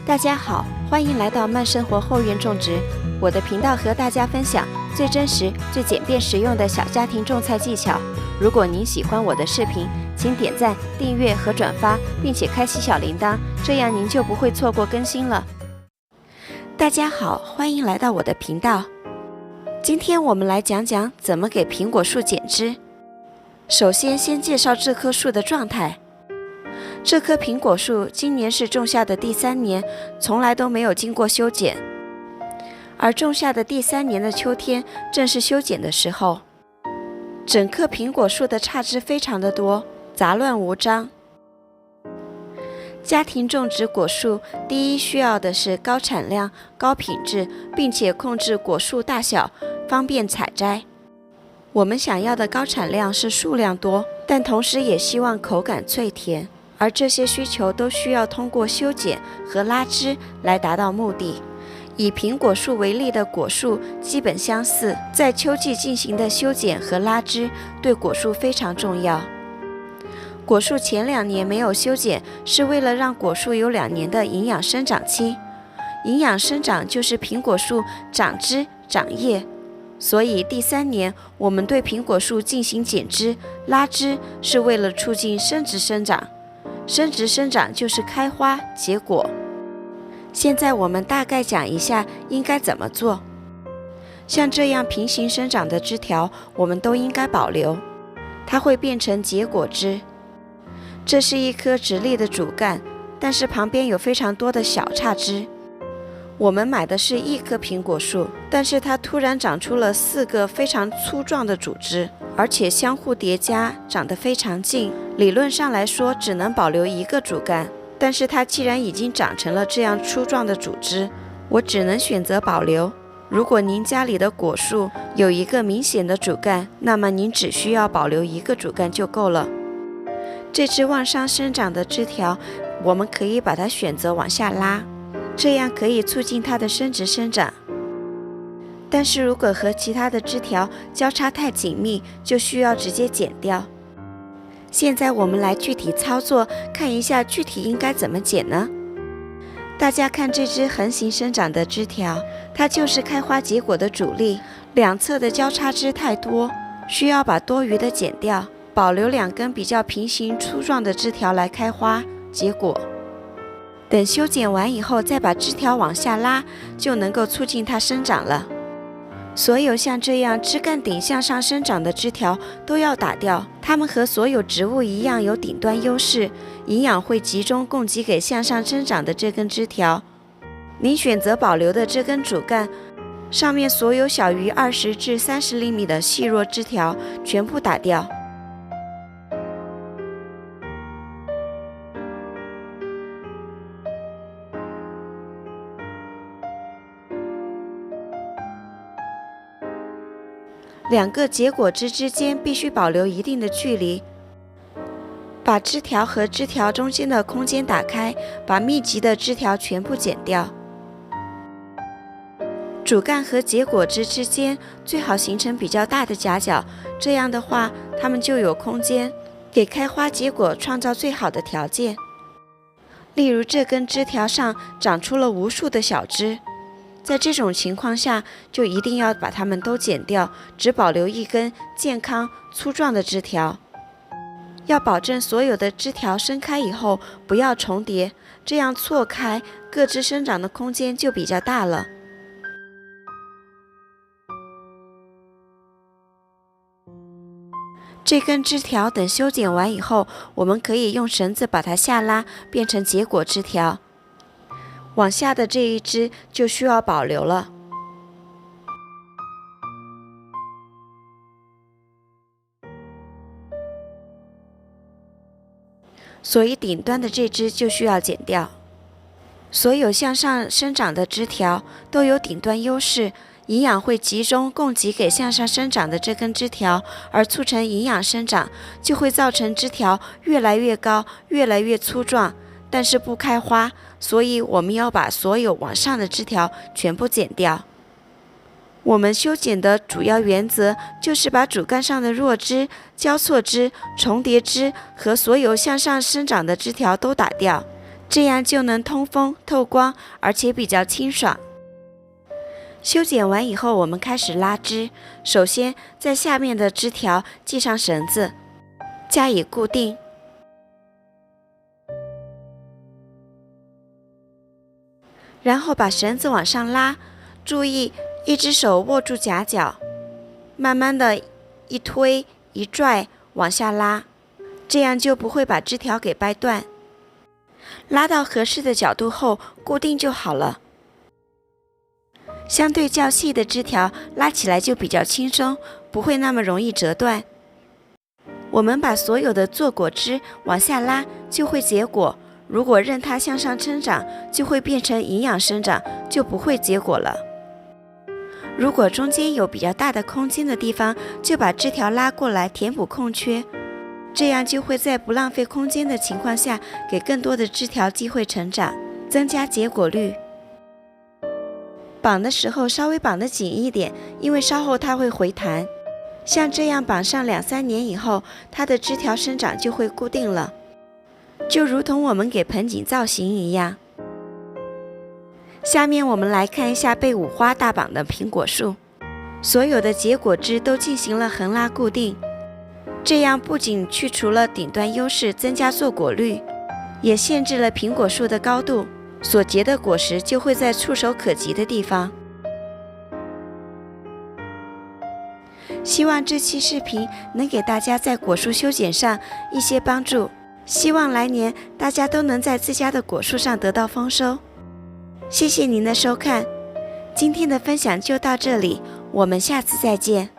大家好，欢迎来到慢生活后院种植。我的频道和大家分享最真实、最简便实用的小家庭种菜技巧。如果您喜欢我的视频，请点赞、订阅和转发，并且开启小铃铛，这样您就不会错过更新了。大家好，欢迎来到我的频道。今天我们来讲讲怎么给苹果树剪枝。首先介绍这棵树的状态。这棵苹果树今年是种下的第3年，从来都没有经过修剪，而种下的第3年的秋天正是修剪的时候。整棵苹果树的杈枝非常的多，杂乱无章。家庭种植果树，第一需要的是高产量、高品质，并且控制果树大小，方便采摘。我们想要的高产量是数量多，但同时也希望口感脆甜。而这些需求都需要通过修剪和拉枝来达到目的。以苹果树为例的果树基本相似，在秋季进行的修剪和拉枝对果树非常重要。果树前2年没有修剪，是为了让果树有2年的营养生长期。营养生长就是苹果树长枝长叶，所以第3年我们对苹果树进行剪枝拉枝，是为了促进生殖生长。生殖生长就是开花结果。现在我们大概讲一下应该怎么做。像这样平行生长的枝条，我们都应该保留，它会变成结果枝。这是一棵直立的主干，但是旁边有非常多的小杈枝。我们买的是一棵苹果树，但是它突然长出了4个非常粗壮的主枝，而且相互叠加，长得非常近。理论上来说只能保留1个主干，但是它既然已经长成了这样粗壮的主枝，我只能选择保留。如果您家里的果树有1个明显的主干，那么您只需要保留1个主干就够了。这只往上生长的枝条，我们可以把它选择往下拉，这样可以促进它的生殖生长。但是如果和其他的枝条交叉太紧密，就需要直接剪掉。现在我们来具体操作，看一下具体应该怎么剪呢？大家看这只横行生长的枝条，它就是开花结果的主力，两侧的交叉枝太多，需要把多余的剪掉，保留2根比较平行粗壮的枝条来开花结果。等修剪完以后，再把枝条往下拉，就能够促进它生长了。所有像这样枝干顶向上生长的枝条都要打掉，它们和所有植物一样有顶端优势，营养会集中供给给向上生长的这根枝条。您选择保留的这根主干，上面所有小于20至30厘米的细弱枝条全部打掉。2个结果枝之间必须保留一定的距离，把枝条和枝条中间的空间打开，把密集的枝条全部剪掉。主干和结果枝之间最好形成比较大的夹角，这样的话它们就有空间给开花结果创造最好的条件。例如这根枝条上长出了无数的小枝，在这种情况下，就一定要把它们都剪掉，只保留1根健康粗壮的枝条。要保证所有的枝条伸开以后不要重叠，这样错开，各枝生长的空间就比较大了。这根枝条等修剪完以后，我们可以用绳子把它下拉，变成结果枝条。往下的这一枝就需要保留了。所以顶端的这枝就需要剪掉。所有向上生长的枝条都有顶端优势，营养会集中供给给向上生长的这根枝条，而促成营养生长，就会造成枝条越来越高，越来越粗壮，但是不开花，所以我们要把所有往上的枝条全部剪掉。我们修剪的主要原则就是把主干上的弱枝、交错枝、重叠枝和所有向上生长的枝条都打掉，这样就能通风透光，而且比较清爽。修剪完以后，我们开始拉枝。首先在下面的枝条系上绳子，加以固定。然后把绳子往上拉，注意一只手握住夹角，慢慢的一推一拽往下拉，这样就不会把枝条给掰断。拉到合适的角度后，固定就好了。相对较细的枝条拉起来就比较轻松，不会那么容易折断。我们把所有的坐果枝往下拉，就会结果。如果任它向上生长，就会变成营养生长，就不会结果了。如果中间有比较大的空间的地方，就把枝条拉过来填补空缺，这样就会在不浪费空间的情况下，给更多的枝条机会成长，增加结果率。绑的时候稍微绑得紧一点，因为稍后它会回弹。像这样绑上2-3年以后，它的枝条生长就会固定了，就如同我们给盆景造型一样。下面我们来看一下被五花大绑的苹果树，所有的结果枝都进行了横拉固定，这样不仅去除了顶端优势，增加坐果率，也限制了苹果树的高度，所结的果实就会在触手可及的地方。希望这期视频能给大家在果树修剪上一些帮助，希望来年大家都能在自家的果树上得到丰收。谢谢您的收看，今天的分享就到这里，我们下次再见。